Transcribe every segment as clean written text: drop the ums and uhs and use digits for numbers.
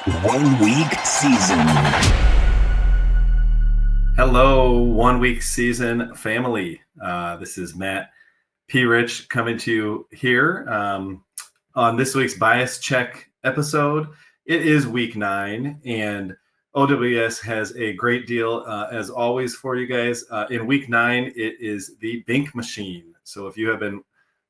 1 week season. Hello, 1 week season family. This is Matt Prich coming to you here on this week's bias check episode. It is week 9, and OWS has a great deal as always for you guys. In week 9, it is the Bink Machine. So if you have been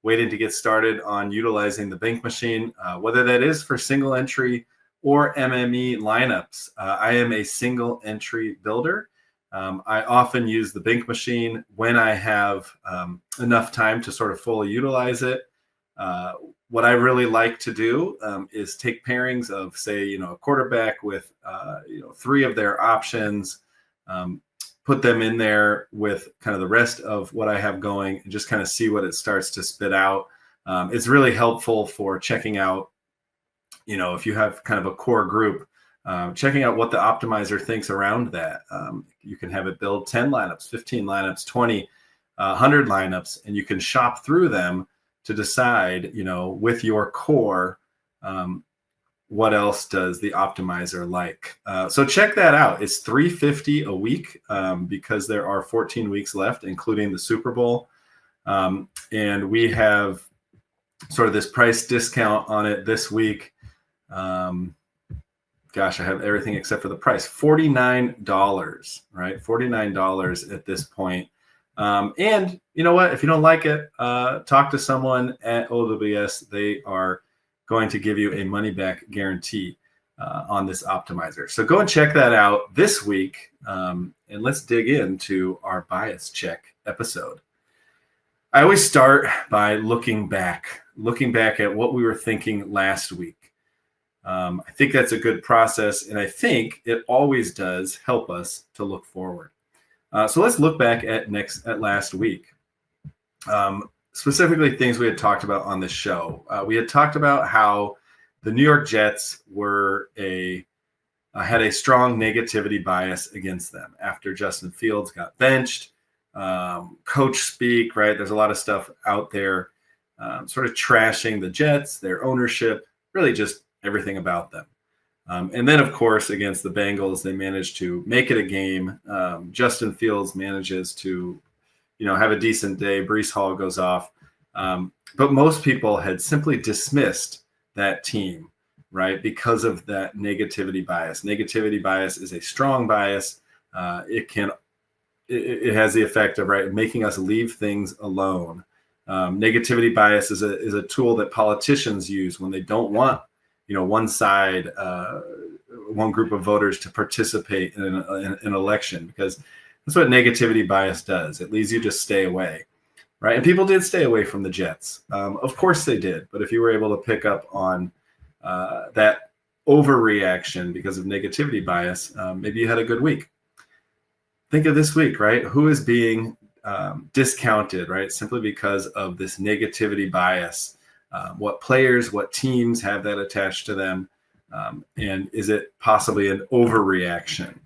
waiting to get started on utilizing the Bink Machine, whether that is for single entry or MME lineups, I am a single entry builder. I often use the Bink Machine when I have enough time to sort of fully utilize it. What I really like to do is take pairings of, say, a quarterback with, 3 of their options, put them in there with kind of the rest of what I have going and just kind of see what it starts to spit out. It's really helpful for checking out, if you have kind of a core group, checking out what the optimizer thinks around that. You can have it build 10 lineups, 15 lineups, 20, 100 lineups, and you can shop through them to decide, with your core, what else does the optimizer like. So check that out. It's $350 a week because there are 14 weeks left, including the Super Bowl. And we have sort of this price discount on it this week. Gosh, I have everything except for the price. $49, right? $49 at this point. And you know what? If you don't like it, talk to someone at OWS. They are going to give you a money-back guarantee on this optimizer. So go and check that out this week. And let's dig into our bias check episode. I always start by looking back at what we were thinking last week. I think that's a good process, and I think it always does help us to look forward. So let's look back at last week. Specifically, things we had talked about on this show. We had talked about how the New York Jets had a strong negativity bias against them after Justin Fields got benched. Coach speak, right? There's a lot of stuff out there sort of trashing the Jets, their ownership, really just everything about them. And then, of course, against the Bengals, they managed to make it a game. Justin Fields manages to, have a decent day. Breece Hall goes off. But most people had simply dismissed that team, right, because of that negativity bias. Negativity bias is a strong bias. It has the effect of, right, making us leave things alone. Negativity bias is a tool that politicians use when they don't want one side, one group of voters to participate in an election, because that's what negativity bias does. It leads you to stay away, right? And people did stay away from the Jets. Of course they did. But if you were able to pick up on that overreaction because of negativity bias, maybe you had a good week. Think of this week, right? Who is being discounted, right? Simply because of this negativity bias. What players, what teams have that attached to them, and is it possibly an overreaction?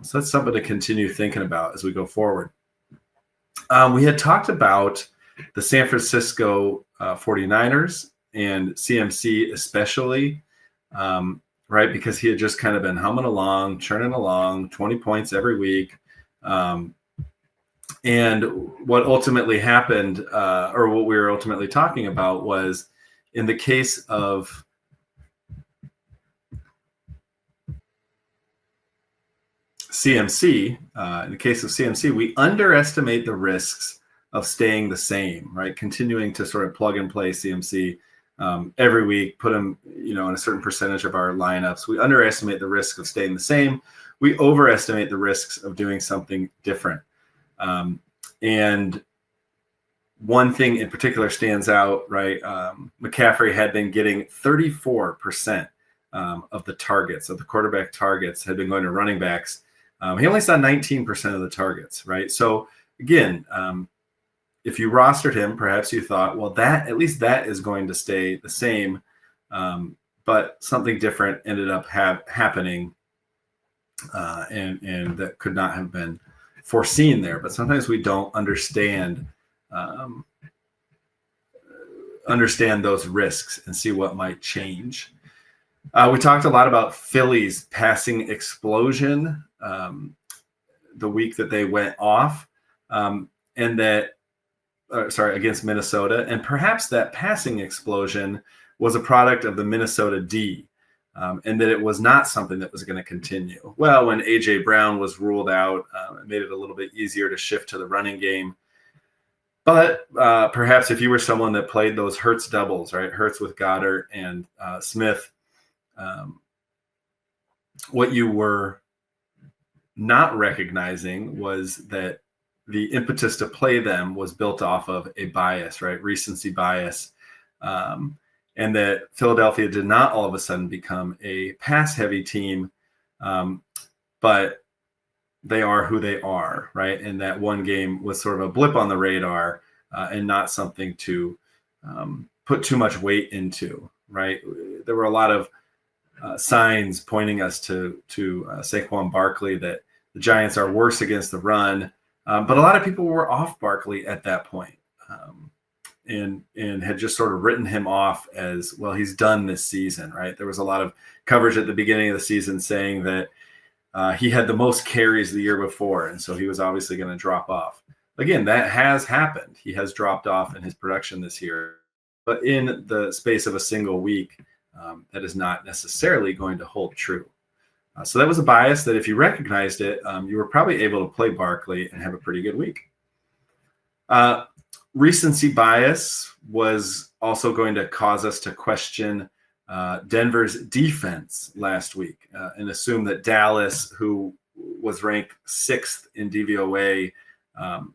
So that's something to continue thinking about as we go forward. We had talked about the San Francisco 49ers and CMC especially, right? Because he had just kind of been humming along, churning along, 20 points every week. And what ultimately happened, or what we were ultimately talking about, was in the case of CMC, we underestimate the risks of staying the same, right? Continuing to sort of plug and play CMC every week, put him, in a certain percentage of our lineups. We underestimate the risk of staying the same. We overestimate the risks of doing something different. And one thing in particular stands out, right? McCaffrey had been getting 34% of the targets, of the quarterback targets, had been going to running backs. He only saw 19% of the targets, right? So again, if you rostered him, perhaps you thought, well, at least that is going to stay the same. But something different ended up happening, and that could not have been foreseen there. But sometimes we don't understand those risks and see what might change. We talked a lot about Philly's passing explosion the week that they went off, against Minnesota. And perhaps that passing explosion was a product of the Minnesota D, and that it was not something that was going to continue. Well, when A.J. Brown was ruled out, it made it a little bit easier to shift to the running game. But perhaps if you were someone that played those Hurts doubles, right, Hurts with Goddard and Smith, what you were not recognizing was that the impetus to play them was built off of a bias, right, recency bias, and that Philadelphia did not all of a sudden become a pass-heavy team, but they are who they are, right? And that one game was sort of a blip on the radar and not something to put too much weight into, right? There were a lot of signs pointing us to Saquon Barkley that the Giants are worse against the run, but a lot of people were off Barkley at that point, and had just sort of written him off as, well, he's done this season, right? There was a lot of coverage at the beginning of the season saying that he had the most carries the year before, and so he was obviously going to drop off. Again, that has happened. He has dropped off in his production this year, but in the space of a single week, that is not necessarily going to hold true. So that was a bias that if you recognized it, you were probably able to play Barkley and have a pretty good week. Recency bias was also going to cause us to question Denver's defense last week and assume that Dallas, who was ranked 6th in DVOA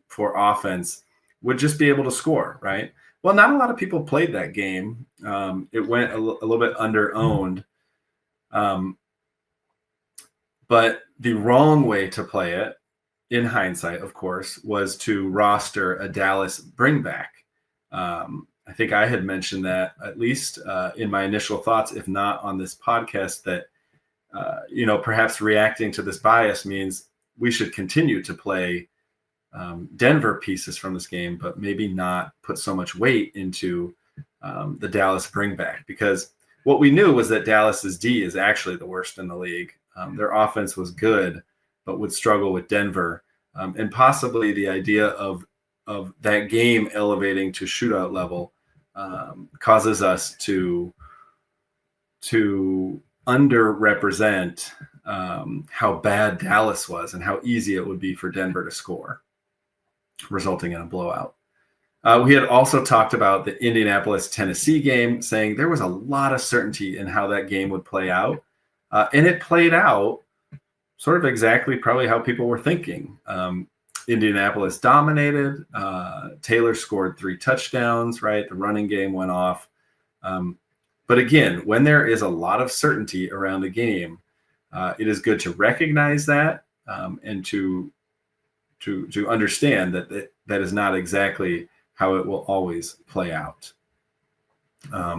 for offense, would just be able to score, right? Well, not a lot of people played that game. It went a little bit under-owned. But the wrong way to play it, in hindsight, of course, was to roster a Dallas bringback. I think I had mentioned that, at least in my initial thoughts, if not on this podcast, that perhaps reacting to this bias means we should continue to play Denver pieces from this game, but maybe not put so much weight into the Dallas bringback, because what we knew was that Dallas's D is actually the worst in the league. Their offense was good, but would struggle with Denver, and possibly the idea of that game elevating to shootout level causes us to underrepresent how bad Dallas was and how easy it would be for Denver to score, resulting in a blowout. We had also talked about the Indianapolis-Tennessee game, saying there was a lot of certainty in how that game would play out. And it played out sort of exactly probably how people were thinking. Indianapolis dominated. Taylor scored 3 touchdowns, right? The running game went off. But again, when there is a lot of certainty around the game, it is good to recognize that and to understand that that is not exactly how it will always play out.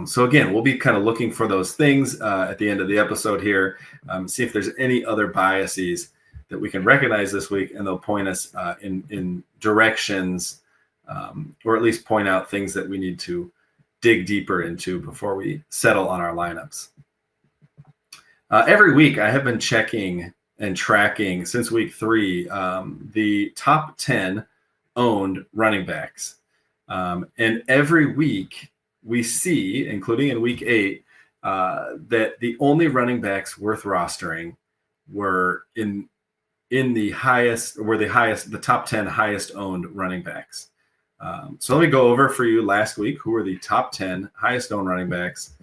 So again, we'll be kind of looking for those things at the end of the episode here, see if there's any other biases that we can recognize this week, and they'll point us in directions, or at least point out things that we need to dig deeper into before we settle on our lineups. Every week I have been checking and tracking since week 3 the top 10 owned running backs. And every week we see, including in week 8, that the only running backs worth rostering were the top 10 highest owned running backs. So let me go over for you last week who were the top 10 highest owned running backs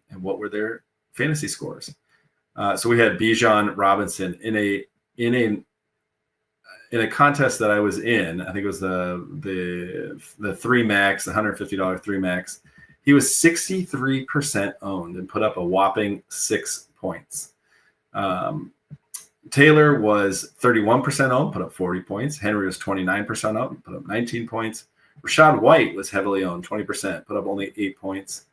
and what were their fantasy scores. So we had Bijan Robinson in a contest that I was in. I think it was the 3 max, the $150 3 max. He was 63% owned and put up a whopping 6 points. Taylor was 31% owned, put up 40 points. Henry was 29% owned, put up 19 points. Rashad White was heavily owned, 20%, put up only 8 points.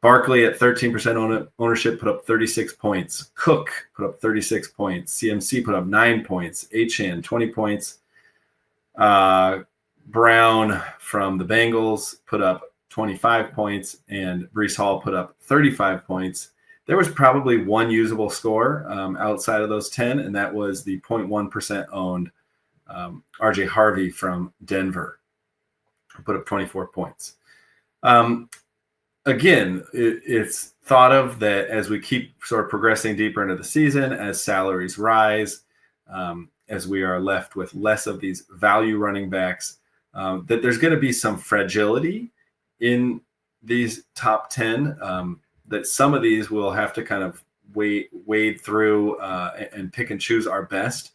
Barkley at 13% ownership, put up 36 points. Cook put up 36 points. CMC put up 9 points. Achane, 20 points. Brown from the Bengals put up 25 points. And Breece Hall put up 35 points. There was probably one usable score outside of those 10, and that was the 0.1% owned RJ Harvey from Denver, who put up 24 points. Again, it's thought of that as we keep sort of progressing deeper into the season, as salaries rise, as we are left with less of these value running backs, that there's going to be some fragility in these top 10, that some of these will have to kind of wade through and pick and choose our best.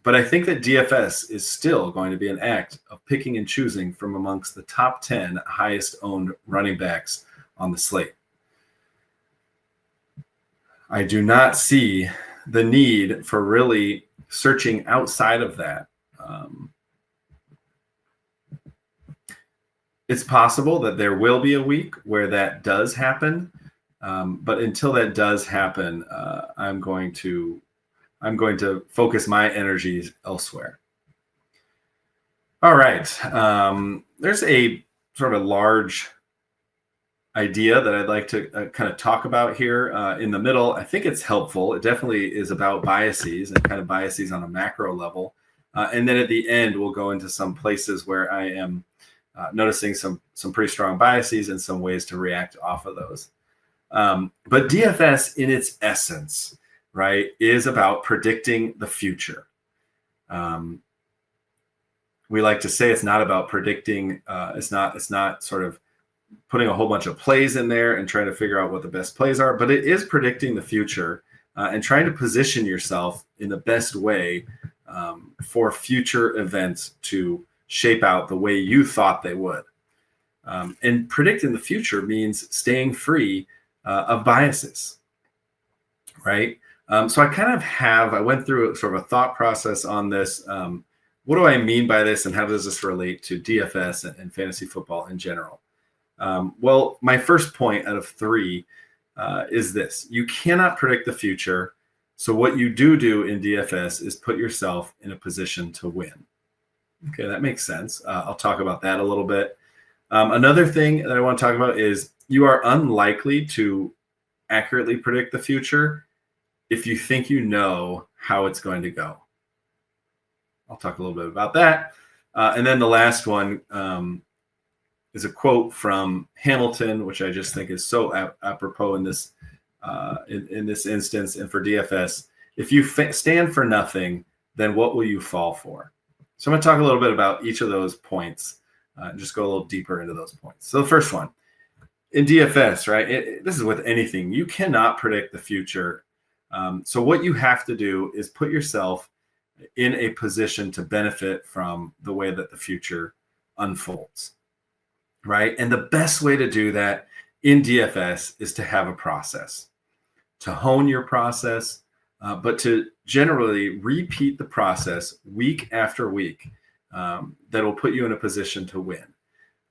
But I think that DFS is still going to be an act of picking and choosing from amongst the top 10 highest owned running backs on the slate. I do not see the need for really searching outside of that. It's possible that there will be a week where that does happen. But until that does happen, I'm going to focus my energies elsewhere. All right. There's a sort of a large idea that I'd like to kind of talk about here in the middle. I think it's helpful. It definitely is about biases and kind of biases on a macro level. And then at the end, we'll go into some places where I am noticing some pretty strong biases and some ways to react off of those. But DFS in its essence, right, is about predicting the future. We like to say it's not about predicting. It's not sort of putting a whole bunch of plays in there and trying to figure out what the best plays are, but it is predicting the future and trying to position yourself in the best way for future events to shape out the way you thought they would. And predicting the future means staying free of biases, right? So I went through sort of a thought process on this. What do I mean by this, and how does this relate to DFS and fantasy football in general? Well, my first point out of 3 is this. You cannot predict the future. So what you do in DFS is put yourself in a position to win. Okay, that makes sense. I'll talk about that a little bit. Another thing that I want to talk about is you are unlikely to accurately predict the future if you think you know how it's going to go. I'll talk a little bit about that. And then the last one is a quote from Hamilton, which I just think is so apropos in this in this instance and for DFS. If you stand for nothing, then what will you fall for? So I'm going to talk a little bit about each of those points and just go a little deeper into those points. So the first one, in DFS, right, this is with anything. You cannot predict the future. So what you have to do is put yourself in a position to benefit from the way that the future unfolds, right? And the best way to do that in DFS is to have a process, to hone your process, but to generally repeat the process week after week that will put you in a position to win.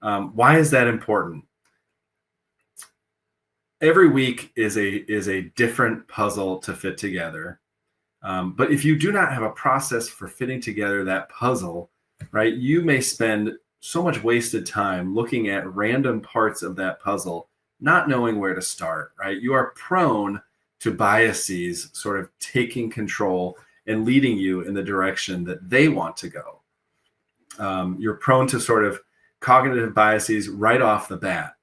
Why is that important? Every week is a different puzzle to fit together. But if you do not have a process for fitting together that puzzle, right, you may spend so much wasted time looking at random parts of that puzzle, not knowing where to start, right? You are prone to biases sort of taking control and leading you in the direction that they want to go. You're prone to sort of cognitive biases right off the bat.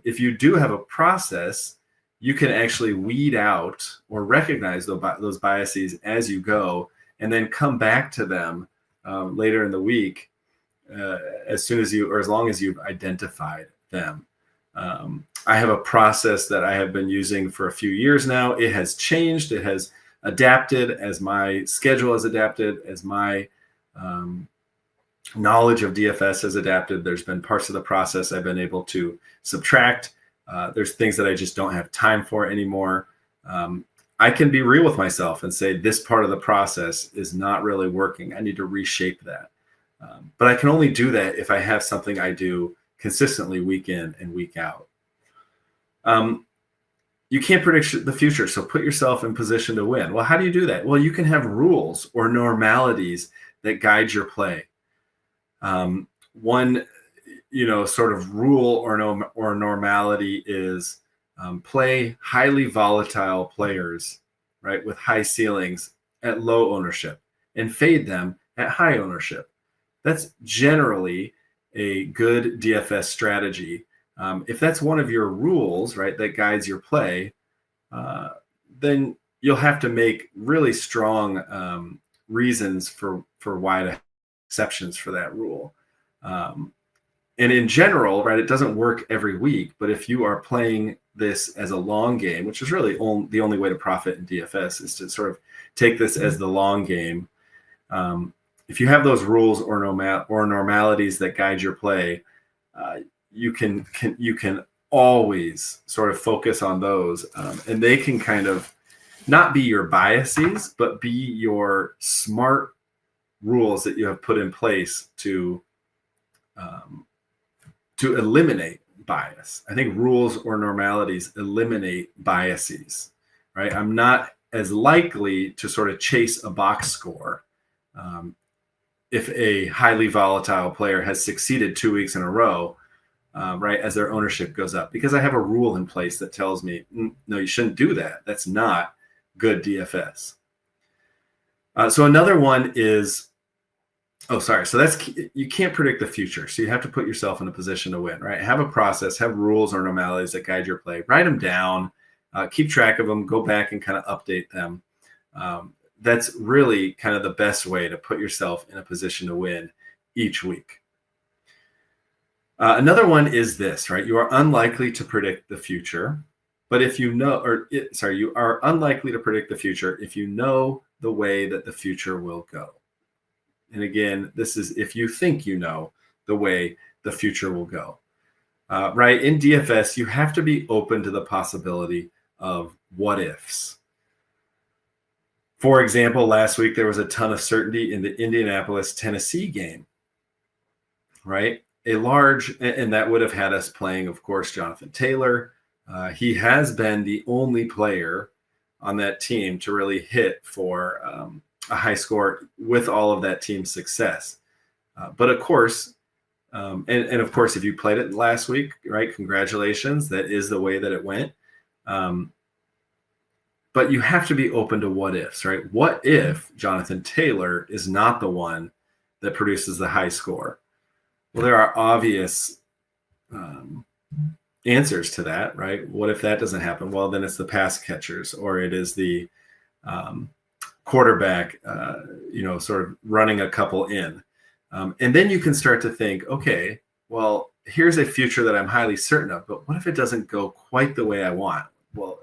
If you do have a process, you can actually weed out or recognize those biases as you go, and then come back to them later in the week as long as you've identified them. I have a process that I have been using for a few years now. It has changed. It has adapted as my schedule has adapted, as my knowledge of DFS has adapted. There's been parts of the process I've been able to subtract. There's things that I just don't have time for anymore. I can be real with myself and say this part of the process is not really working. I need to reshape that. But I can only do that if I have something I do consistently week in and week out. You can't predict the future, so put yourself in position to win. Well, how do you do that? Well, you can have rules or normalities that guide your play. One, sort of rule or normality is play highly volatile players, right, with high ceilings at low ownership and fade them at high ownership. That's generally a good DFS strategy. If that's one of your rules, right, that guides your play, then you'll have to make really strong reasons for why to have exceptions for that rule. And in general, right, it doesn't work every week, but if you are playing this as a long game, which is really the only way to profit in DFS, is to sort of take this as the long game. If you have those rules or normalities that guide your play, you can always sort of focus on those, and they can kind of not be your biases, but be your smart rules that you have put in place to eliminate bias. I think rules or normalities eliminate biases, right? I'm not as likely to sort of chase a box score if a highly volatile player has succeeded 2 weeks in a row, right, as their ownership goes up, because I have a rule in place that tells me, no, you shouldn't do that. That's not good DFS. So another one is, so that's, you can't predict the future. So you have to put yourself in a position to win, right? Have a process, have rules or normalities that guide your play. Write them down, keep track of them, go back and kind of update them. That's really kind of the best way to put yourself in a position to win each week. Another one is this, right? You are unlikely to predict the future, but if you know, you are unlikely to predict the future if you know the way that the future will go. And again, this is if you think you know the way the future will go, right? In DFS, you have to be open to the possibility of what ifs. For example, last week, there was a ton of certainty in the Indianapolis, Tennessee game, right? And that would have had us playing, of course, Jonathan Taylor. He has been the only player on that team to really hit for a high score with all of that team's success. But of course, and of course, if you played it last week, right, congratulations. That is the way that it went. But you have to be open to what ifs, right? What if Jonathan Taylor is not the one that produces the high score? Well, there are obvious answers to that, right? What if that doesn't happen? Well, then it's the pass catchers, or it is the quarterback, sort of running a couple in. And then you can start to think, okay, well, here's a future that I'm highly certain of, but what if it doesn't go quite the way I want? Well,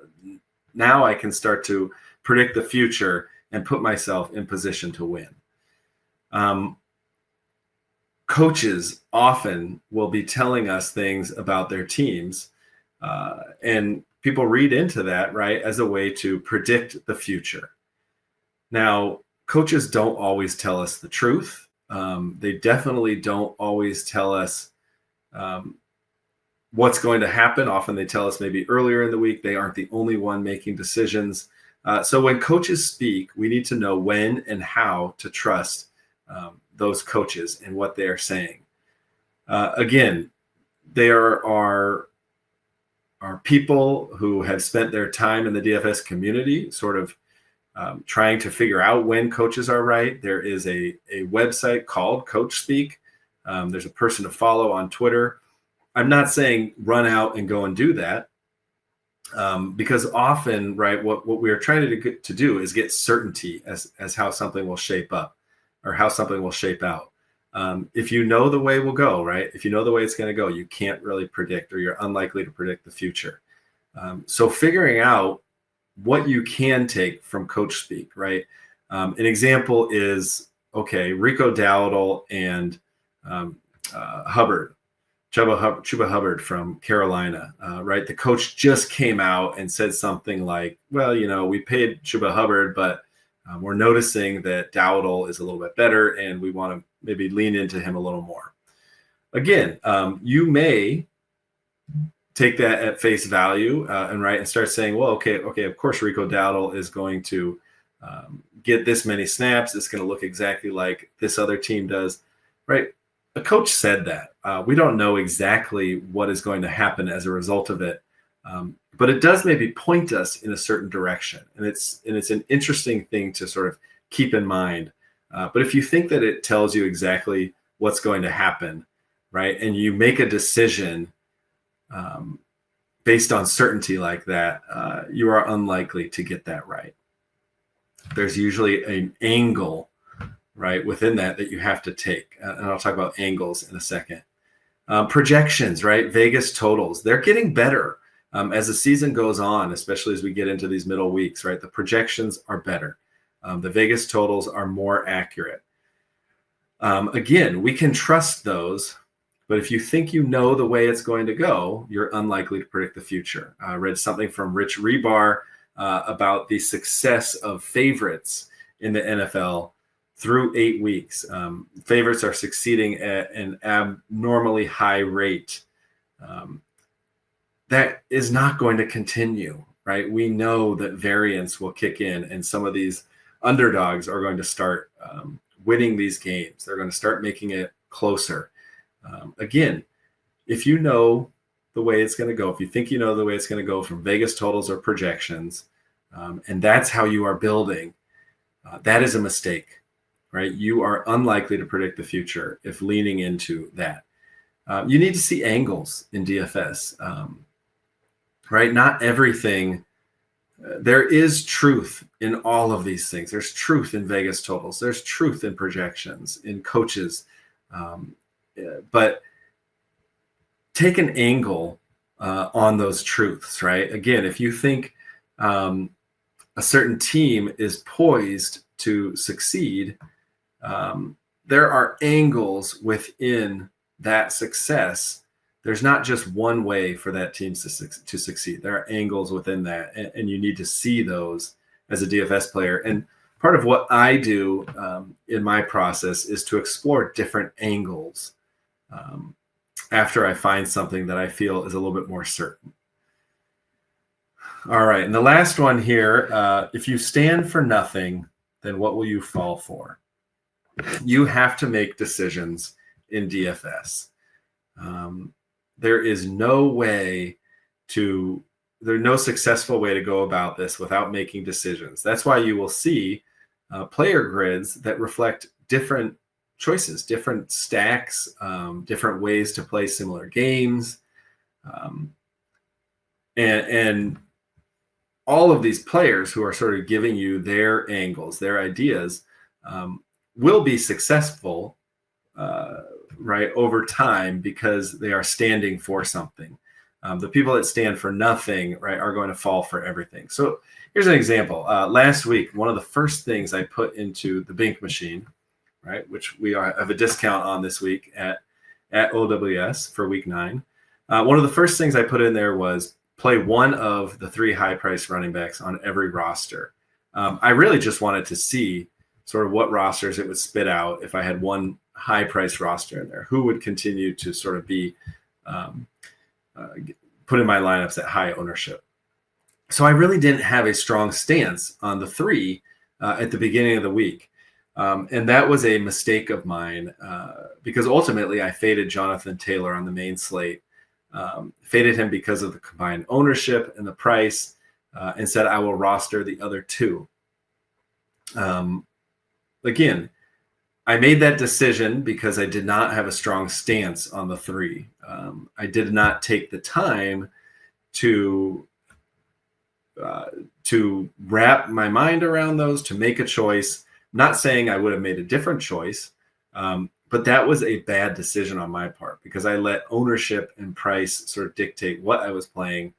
now I can start to predict the future and put myself in position to win. Coaches often will be telling us things about their teams, and people read into that, right, as a way to predict the future. Now, coaches don't always tell us the truth. They definitely don't always tell us what's going to happen. Often they tell us maybe earlier in the week. They aren't the only one making decisions. So when coaches speak, we need to know when and how to trust those coaches and what they are saying. Again, there are people who have spent their time in the DFS community sort of trying to figure out when coaches are right. There is a website called Coach Speak. There's a person to follow on Twitter. I'm not saying run out and go and do that, because often, right, what we are trying to do is get certainty as how something will shape up or how something will shape out. If you know the way will go, right, if you know the way it's going to go, you can't really predict, or you're unlikely to predict the future. So figuring out what you can take from Coach Speak, right? An example is, okay, Rico Dowdle and Chuba Hubbard from Carolina, right? The coach just came out and said something like, well, we paid Chuba Hubbard, but we're noticing that Dowdle is a little bit better, and we want to maybe lean into him a little more. Again, you may take that at face value and start saying, well, okay, of course Rico Dowdle is going to get this many snaps. It's going to look exactly like this other team does, right? A coach said that. We don't know exactly what is going to happen as a result of it. But it does maybe point us in a certain direction. And it's an interesting thing to sort of keep in mind. But if you think that it tells you exactly what's going to happen, right, and you make a decision based on certainty like that, you are unlikely to get that right. There's usually an angle, right, within that you have to take. And I'll talk about angles in a second. Projections, right? Vegas totals, they're getting better as the season goes on, especially as we get into these middle weeks, right? The projections are better. The Vegas totals are more accurate. Again, we can trust those, but if you think you know the way it's going to go, you're unlikely to predict the future. I read something from Rich Rebar about the success of favorites in the NFL through 8 weeks. Favorites are succeeding at an abnormally high rate. That is not going to continue, right? We know that variance will kick in, and some of these underdogs are going to start winning these games. They're going to start making it closer. Again, if you know the way it's going to go, if you think you know the way it's going to go from Vegas totals or projections, and that's how you are building, that is a mistake, right? You are unlikely to predict the future if leaning into that. You need to see angles in DFS, right? Not everything. There is truth in all of these things. There's truth in Vegas totals. There's truth in projections, in coaches. But take an angle on those truths, right? Again, if you think a certain team is poised to succeed, there are angles within that success. There's not just one way for that team to succeed. There are angles within that, and you need to see those as a DFS player. And part of what I do in my process is to explore different angles after I find something that I feel is a little bit more certain. All right, and the last one here, if you stand for nothing, then what will you fall for? You have to make decisions in DFS. There's no successful way to go about this without making decisions. That's why you will see player grids that reflect different choices, different stacks, different ways to play similar games. And all of these players who are sort of giving you their angles, their ideas, will be successful right over time because they are standing for something. The people that stand for nothing, right, are going to fall for everything. So here's an example. Last week, one of the first things I put into the Bink Machine, right, which we have a discount on this week at OWS for week 9. One of the first things I put in there was play one of the 3 high-priced running backs on every roster. I really just wanted to see sort of what rosters it would spit out if I had one high-priced roster in there. Who would continue to sort of be put in my lineups at high ownership? So I really didn't have a strong stance on the 3 at the beginning of the week. And that was a mistake of mine because ultimately I faded Jonathan Taylor on the main slate, faded him because of the combined ownership and the price, and said I will roster the other 2. Again, I made that decision because I did not have a strong stance on the 3. I did not take the time to wrap my mind around those, to make a choice. Not saying I would have made a different choice, but that was a bad decision on my part because I let ownership and price sort of dictate what I was playing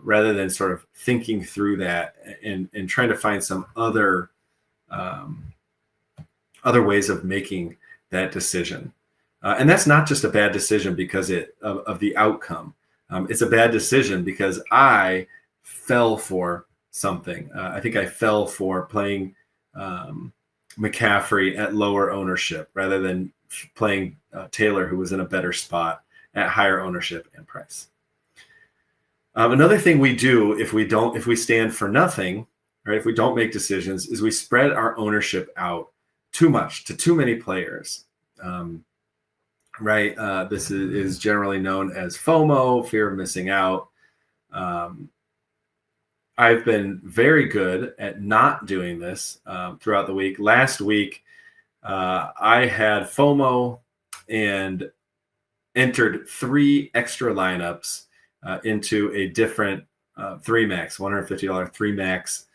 rather than sort of thinking through that and trying to find some other ways of making that decision. And that's not just a bad decision because of the outcome. It's a bad decision because I fell for something. I think I fell for playing McCaffrey at lower ownership rather than playing Taylor, who was in a better spot at higher ownership and price. Another thing we do if we stand for nothing, right? If we don't make decisions, is we spread our ownership out too much to too many players, right? This is generally known as FOMO, fear of missing out. I've been very good at not doing this throughout the week. Last week, I had FOMO and entered 3 extra lineups into a different 3-max, $150 3-max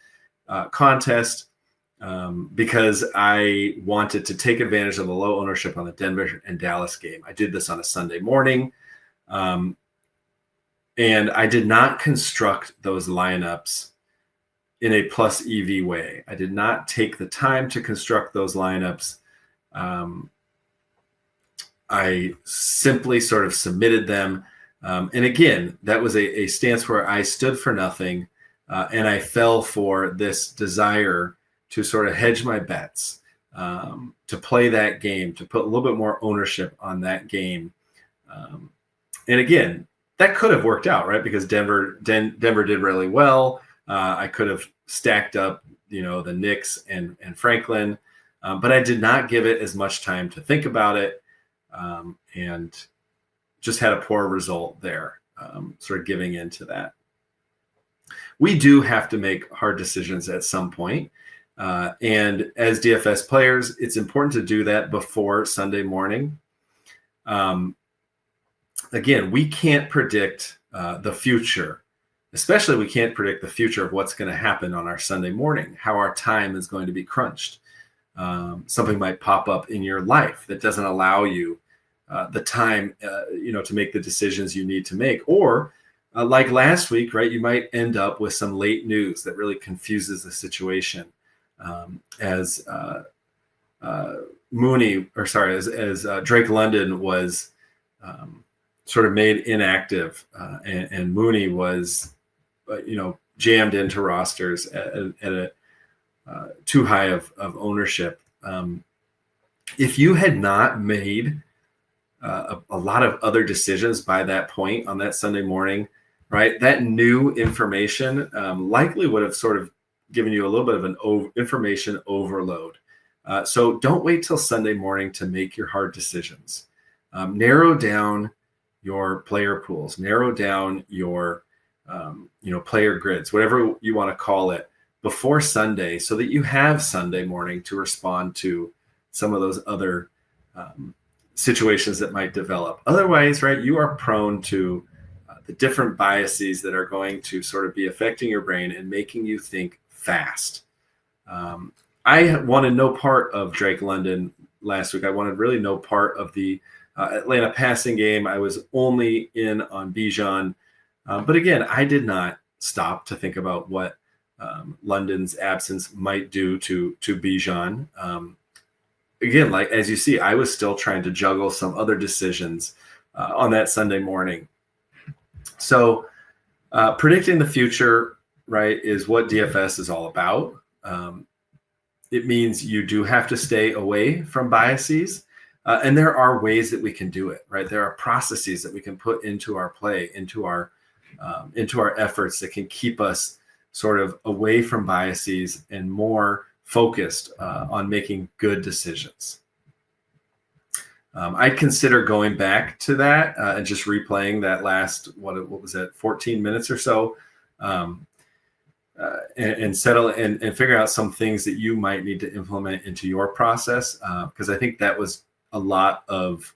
contest because I wanted to take advantage of the low ownership on the Denver and Dallas game. I did this on a Sunday morning. And I did not construct those lineups in a plus EV way. I did not take the time to construct those lineups. I simply sort of submitted them. And again, that was a stance where I stood for nothing. And I fell for this desire to sort of hedge my bets, to play that game, to put a little bit more ownership on that game. And again, that could have worked out, right? Because Denver did really well. I could have stacked up, the Knicks and Franklin, but I did not give it as much time to think about it, and just had a poor result there, sort of giving into that. We do have to make hard decisions at some point. And as DFS players, it's important to do that before Sunday morning. Again, we can't predict the future, especially we can't predict the future of what's going to happen on our Sunday morning, how our time is going to be crunched. Something might pop up in your life that doesn't allow you the time, to make the decisions you need to make. Or like last week, right, you might end up with some late news that really confuses the situation, as Drake London was sort of made inactive, and Mooney was, jammed into rosters at a too high of ownership. If you had not made a lot of other decisions by that point on that Sunday morning, right, that new information likely would have sort of given you a little bit of an information overload. So don't wait till Sunday morning to make your hard decisions. Narrow down your player pools, narrow down your player grids, whatever you want to call it, before Sunday, so that you have Sunday morning to respond to some of those other situations that might develop. Otherwise, right, you are prone to the different biases that are going to sort of be affecting your brain and making you think fast. I wanted no part of Drake London last week. I wanted really no part of the Atlanta passing game. I was only in on Bijan. But again, I did not stop to think about what London's absence might do to Bijan. Again, like as you see, I was still trying to juggle some other decisions on that Sunday morning. So predicting the future, right, is what DFS is all about. It means you do have to stay away from biases. And there are ways that we can do it, right? There are processes that we can put into our play, into our efforts that can keep us sort of away from biases and more focused on making good decisions. I'd consider going back to that and just replaying that last, what was that, 14 minutes or so, and settle and figure out some things that you might need to implement into your process, because I think that was a lot of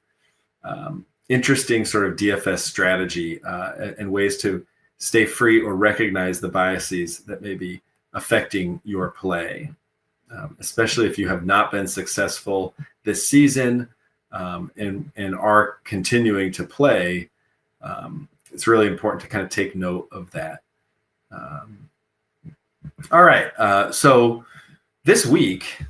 interesting sort of DFS strategy and ways to stay free or recognize the biases that may be affecting your play, especially if you have not been successful this season and are continuing to play. It's really important to kind of take note of that. All right. So this week,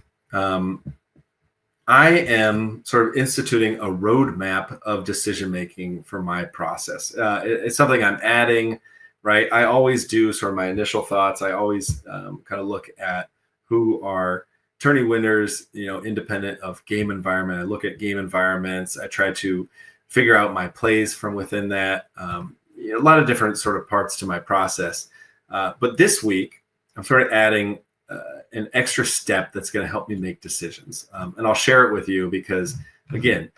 I am sort of instituting a roadmap of decision-making for my process. It's something I'm adding, right? I always do sort of my initial thoughts. I always kind of look at who are tourney winners, independent of game environment. I look at game environments. I try to figure out my plays from within that. A lot of different sort of parts to my process. But this week, I'm sort of adding an extra step that's going to help me make decisions. And I'll share it with you because, again,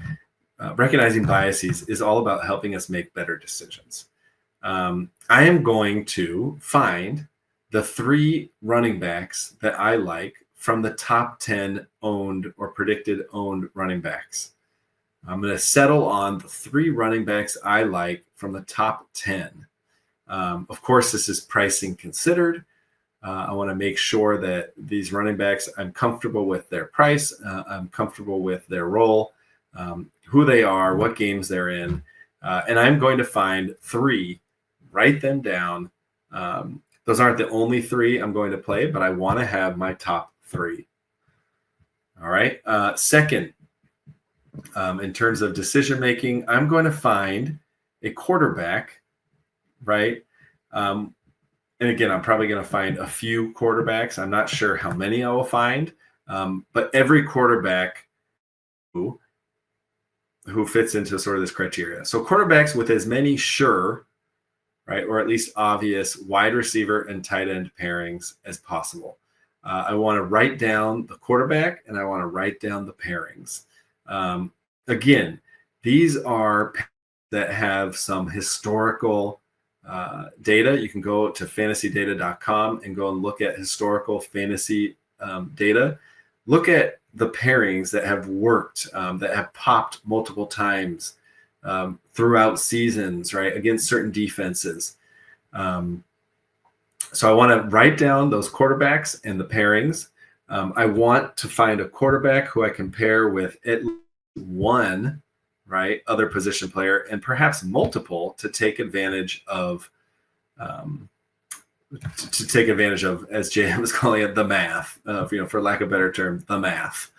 recognizing biases is all about helping us make better decisions. I am going to find the 3 running backs that I like from the top 10 owned or predicted owned running backs. I'm going to settle on the 3 running backs I like from the top 10. Of course, this is pricing considered. I want to make sure that these running backs, I'm comfortable with their price. I'm comfortable with their role, who they are, what games they're in. And I'm going to find 3, write them down. Those aren't the only 3 I'm going to play, but I want to have my top 3. All right. Second, in terms of decision making, I'm going to find a quarterback, right? And again, I'm probably going to find a few quarterbacks. I'm not sure how many I will find, but every quarterback who fits into sort of this criteria. So quarterbacks with as many sure, right, or at least obvious wide receiver and tight end pairings as possible. I want to write down the quarterback and I want to write down the pairings. Again, these are that have some historical data. You can go to fantasydata.com and go and look at historical fantasy data. Look at the pairings that have worked, that have popped multiple times throughout seasons, right, against certain defenses. So I want to write down those quarterbacks and the pairings. I want to find a quarterback who I can pair with at least one, right, other position player, and perhaps multiple to take advantage of, as JM was calling it, the math. For lack of a better term, the math.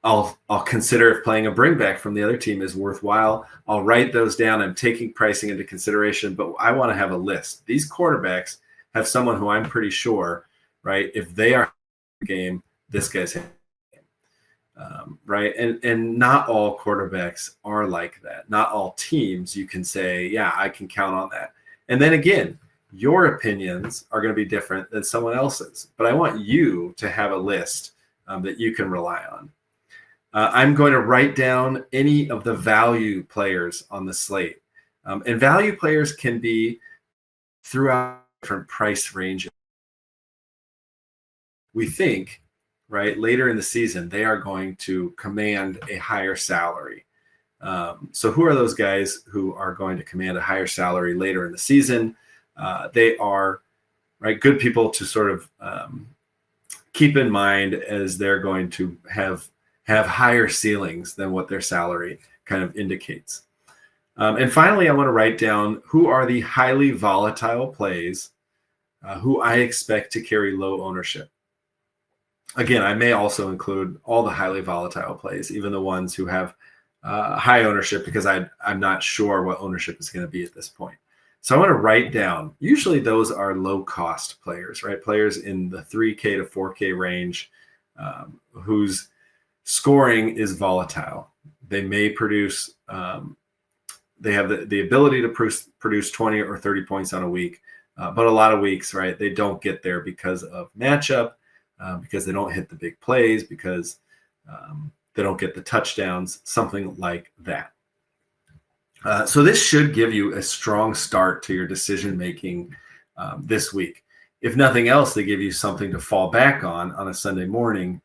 I'll consider if playing a bring back from the other team is worthwhile. I'll write those down. I'm taking pricing into consideration, but I want to have a list. These quarterbacks have someone who I'm pretty sure, right, if they are in the game, this guy's in the game, right? And not all quarterbacks are like that. Not all teams you can say, yeah, I can count on that. And then again, your opinions are going to be different than someone else's, but I want you to have a list that you can rely on. I'm going to write down any of the value players on the slate. And value players can be throughout different price ranges. We think, right, later in the season, they are going to command a higher salary. So who are those guys who are going to command a higher salary later in the season? They are, right, good people to sort of keep in mind as they're going to have higher ceilings than what their salary kind of indicates. And finally, I want to write down who are the highly volatile plays who I expect to carry low ownership. Again, I may also include all the highly volatile plays, even the ones who have high ownership, because I'm not sure what ownership is going to be at this point. So I want to write down, usually those are low cost players, right? Players in the 3K to 4K range whose scoring is volatile. They may produce, they have the ability to produce 20 or 30 points on a week, but a lot of weeks, right, they don't get there because of matchup, because they don't hit the big plays, because they don't get the touchdowns, something like that. So this should give you a strong start to your decision-making this week. If nothing else, they give you something to fall back on a Sunday morning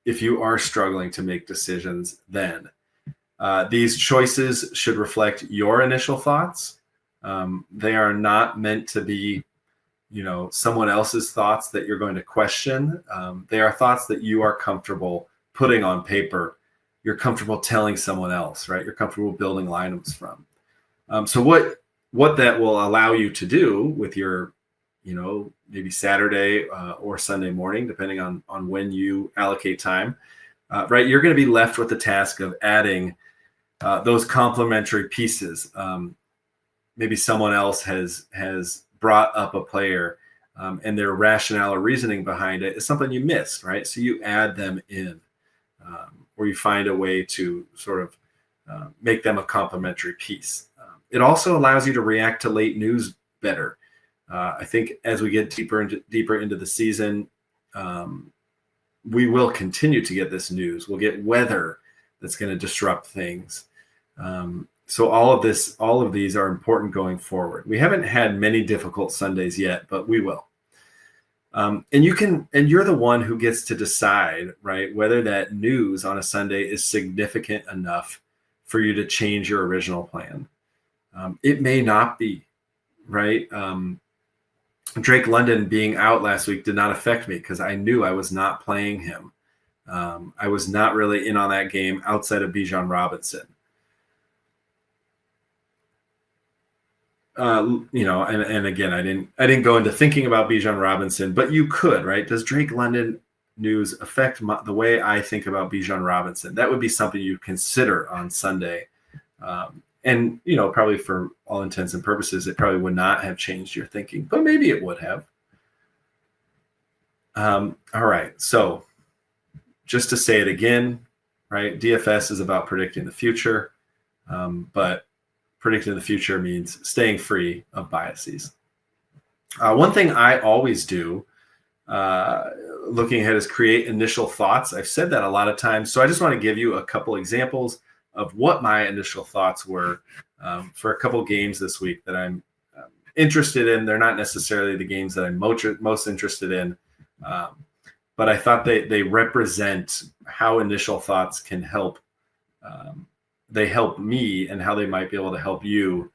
if you are struggling to make decisions then. These choices should reflect your initial thoughts. They are not meant to be, someone else's thoughts that you're going to question. They are thoughts that you are comfortable putting on paper. You're comfortable telling someone else, right? You're comfortable building lineups from. So what that will allow you to do with your, maybe Saturday or Sunday morning, depending on when you allocate time, right? You're going to be left with the task of adding those complementary pieces. Maybe someone else has brought up a player and their rationale or reasoning behind it is something you missed, right? So you add them in. Or you find a way to sort of make them a complementary piece. It also allows you to react to late news better. I think as we get deeper into the season, we will continue to get this news. We'll get weather that's going to disrupt things. So all of these are important going forward. We haven't had many difficult Sundays yet, but we will. And you're the one who gets to decide, right, whether that news on a Sunday is significant enough for you to change your original plan. It may not be, right? Drake London being out last week did not affect me because I knew I was not playing him. I was not really in on that game outside of Bijan Robinson. And again, I didn't go into thinking about Bijan Robinson, but you could, right? Does Drake London news affect the way I think about Bijan Robinson? That would be something you consider on Sunday. And, probably for all intents and purposes, it probably would not have changed your thinking, but maybe it would have. All right. So just to say it again, right? DFS is about predicting the future, but predicting the future means staying free of biases. One thing I always do looking ahead is create initial thoughts. I've said that a lot of times. So I just want to give you a couple examples of what my initial thoughts were for a couple games this week that I'm interested in. They're not necessarily the games that I'm most interested in, but I thought they represent how initial thoughts can help. They help me and how they might be able to help you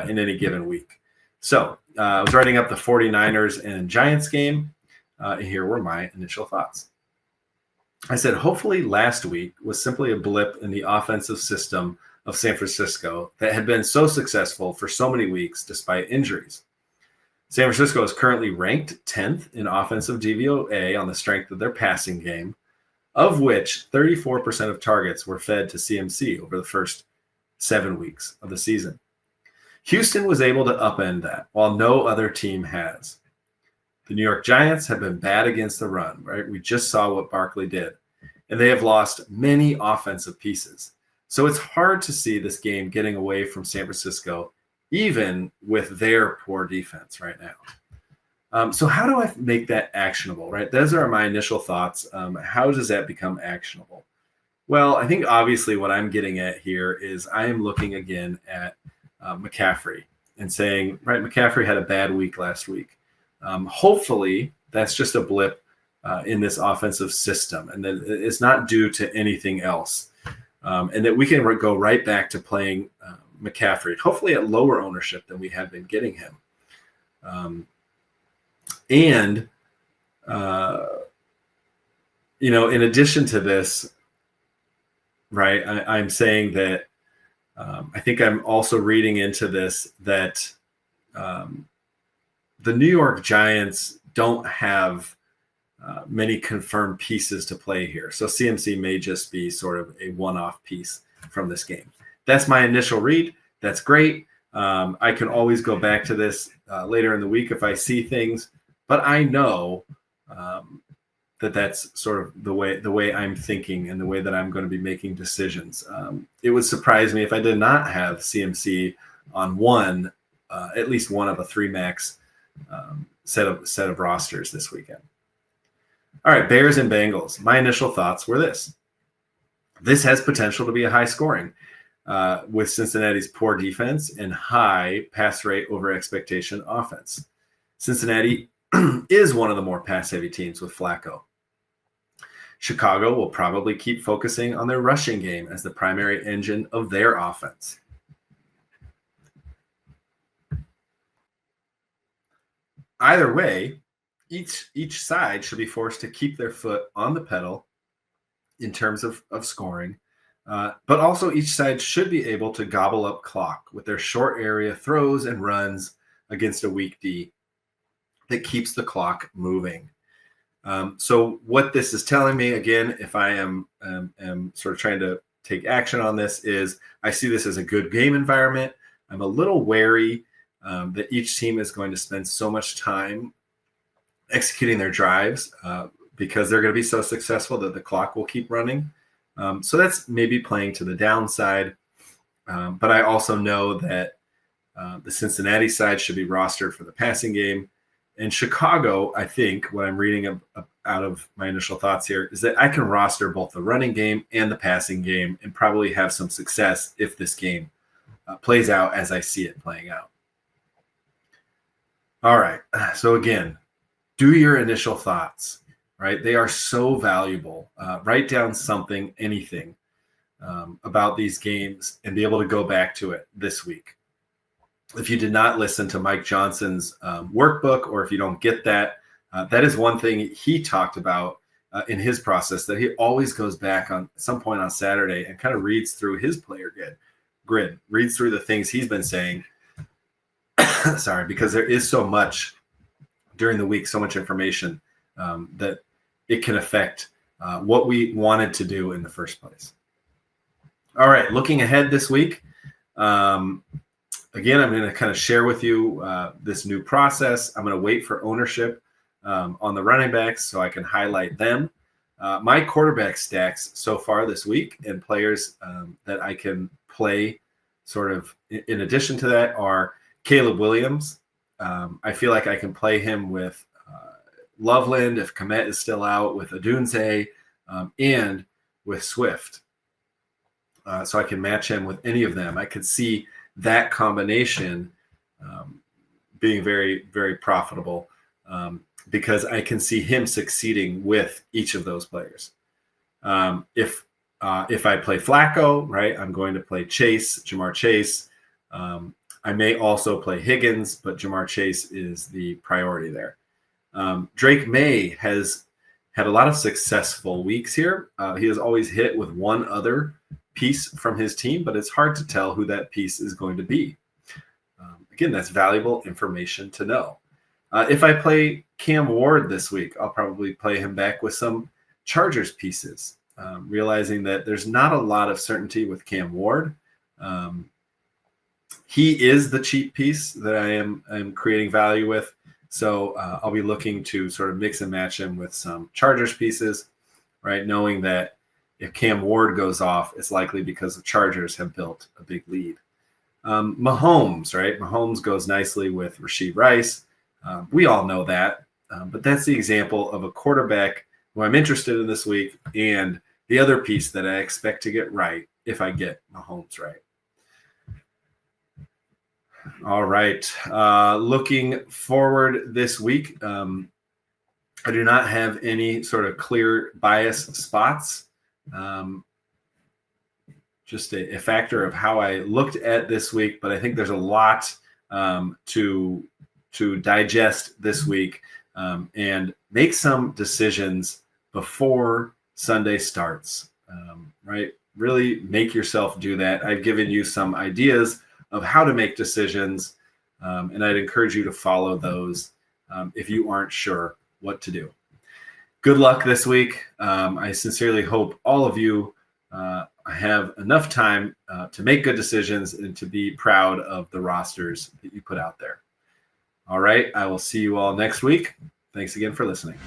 in any given week. So I was writing up the 49ers and Giants game. Here were my initial thoughts. I said, hopefully last week was simply a blip in the offensive system of San Francisco that had been so successful for so many weeks despite injuries. San Francisco is currently ranked 10th in offensive DVOA on the strength of their passing game, of which 34% of targets were fed to CMC over the first 7 weeks of the season. Houston was able to upend that, while no other team has. The New York Giants have been bad against the run, right? We just saw what Barkley did, and they have lost many offensive pieces. So it's hard to see this game getting away from San Francisco, even with their poor defense right now. So how do I make that actionable, right? Those are my initial thoughts. How does that become actionable? Well, I think obviously what I'm getting at here is I am looking again at McCaffrey and saying, right, McCaffrey had a bad week last week. Hopefully that's just a blip in this offensive system and that it's not due to anything else. And that we can go right back to playing McCaffrey, hopefully at lower ownership than we have been getting him. In addition to this, right, I'm saying that I think I'm also reading into this that the New York Giants don't have many confirmed pieces to play here. So CMC may just be sort of a one-off piece from this game. That's my initial read. That's great. I can always go back to this later in the week if I see things, but I know that that's sort of the way I'm thinking and the way that I'm going to be making decisions. It would surprise me if I did not have CMC on at least one of a 3-max set of rosters this weekend. All right, Bears and Bengals. My initial thoughts were this. This has potential to be a high scoring with Cincinnati's poor defense and high pass rate over expectation offense. Cincinnati is one of the more pass-heavy teams with Flacco. Chicago will probably keep focusing on their rushing game as the primary engine of their offense. Either way, each side should be forced to keep their foot on the pedal in terms of scoring, but also each side should be able to gobble up clock with their short area throws and runs against a weak D that keeps the clock moving. So what this is telling me, again, if I am sort of trying to take action on this, is I see this as a good game environment. I'm a little wary that each team is going to spend so much time executing their drives because they're going to be so successful that the clock will keep running. So that's maybe playing to the downside. But I also know that the Cincinnati side should be rostered for the passing game. And Chicago, I think, what I'm reading out of my initial thoughts here is that I can roster both the running game and the passing game and probably have some success if this game plays out as I see it playing out. All right. So again, do your initial thoughts, right? They are so valuable. Write down something, anything about these games and be able to go back to it this week. If you did not listen to Mike Johnson's workbook, or if you don't get that, that is one thing he talked about in his process, that he always goes back on some point on Saturday and kind of reads through his player grid, reads through the things he's been saying. Sorry, because there is so much during the week, so much information that it can affect what we wanted to do in the first place. All right, looking ahead this week, again, I'm going to kind of share with you this new process. I'm going to wait for ownership on the running backs so I can highlight them. My quarterback stacks so far this week and players that I can play sort of in addition to that are Caleb Williams. I feel like I can play him with Loveland if Komet is still out, with Adunze, and with Swift. So I can match him with any of them. I could see that combination being very, very profitable because I can see him succeeding with each of those players. If I play Flacco, right, I'm going to play Jamar Chase. I may also play Higgins, but Jamar Chase is the priority there. Drake May has had a lot of successful weeks here. He has always hit with one other piece from his team, but it's hard to tell who that piece is going to be. Again, that's valuable information to know. If I play Cam Ward this week, I'll probably play him back with some Chargers pieces, realizing that there's not a lot of certainty with Cam Ward. He is the cheap piece that I am creating value with. So I'll be looking to sort of mix and match him with some Chargers pieces, right? Knowing that if Cam Ward goes off, it's likely because the Chargers have built a big lead. Mahomes, right? Mahomes goes nicely with Rashee Rice. We all know that, but that's the example of a quarterback who I'm interested in this week, and the other piece that I expect to get right if I get Mahomes right. All right. Looking forward this week, I do not have any sort of clear bias spots. Just a factor of how I looked at this week, but I think there's a lot to digest this week and make some decisions before Sunday starts, right? Really make yourself do that. I've given you some ideas of how to make decisions, and I'd encourage you to follow those if you aren't sure what to do. Good luck this week. I sincerely hope all of you have enough time to make good decisions and to be proud of the rosters that you put out there. All right, I will see you all next week. Thanks again for listening.